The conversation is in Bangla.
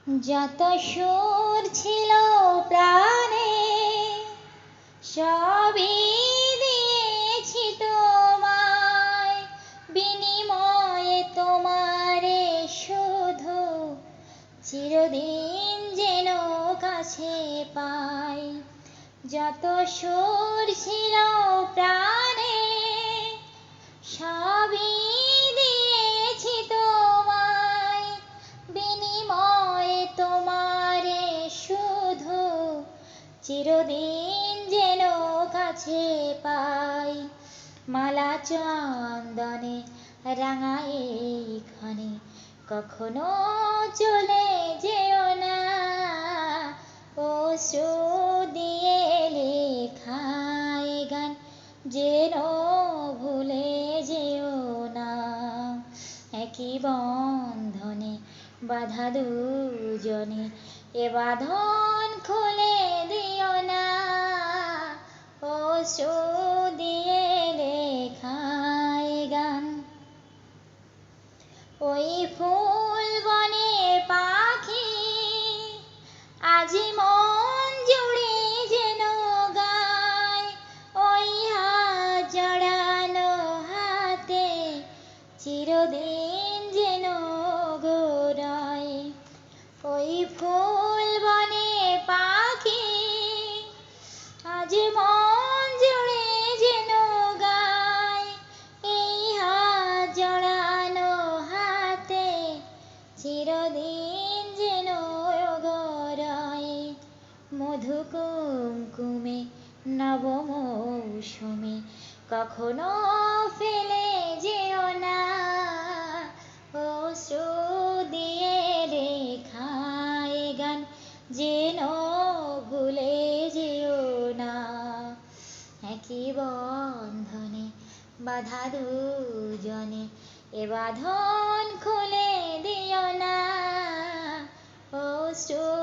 যত সুর ছিল প্রাণে সবই দিয়েছি তোমায়, বিনিময়ে তোমারে শুধু চিরদিন যেন কাছে পাই। যত সুর ছিল প্রাণে সবই দিয়েছি তোমায়, বিনিময়ে তোমারে শুধু চিরদিন যেন কাছে পাই। মালা চন্দনে রাঙায় এইখানে কখনো চলে যেও না, অশ্রু দিয়ে লেখা এ গান যেন ভুলে যেও না। একই বন্ধনে বাঁধা দুজনে এ বাঁধন খুলে দিও না, অশ্রু দিয়ে লেখা এ গান। ওই ফুল বনে পাখি আজ মন জুড়ে যেন গায়, ওই হাত জড়ানো হাতে চিরদিন যেন ঘোরায়। ওই ফুল বনে পাখি আজ মন জুড়ে যেন গায়, এই হাত জড়ানো হাতে চিরদিন যেন গড়ায়। মধু কুমকুমে নব মৌসুমে কখনো ফেলে যেও না, অশ্রু দিয়ে লেখা এ গান যেন ভুলে যেও না। একই বন্ধনে বাঁধা দুজনে এ বাঁধন খুলে দিও না, অশ্রু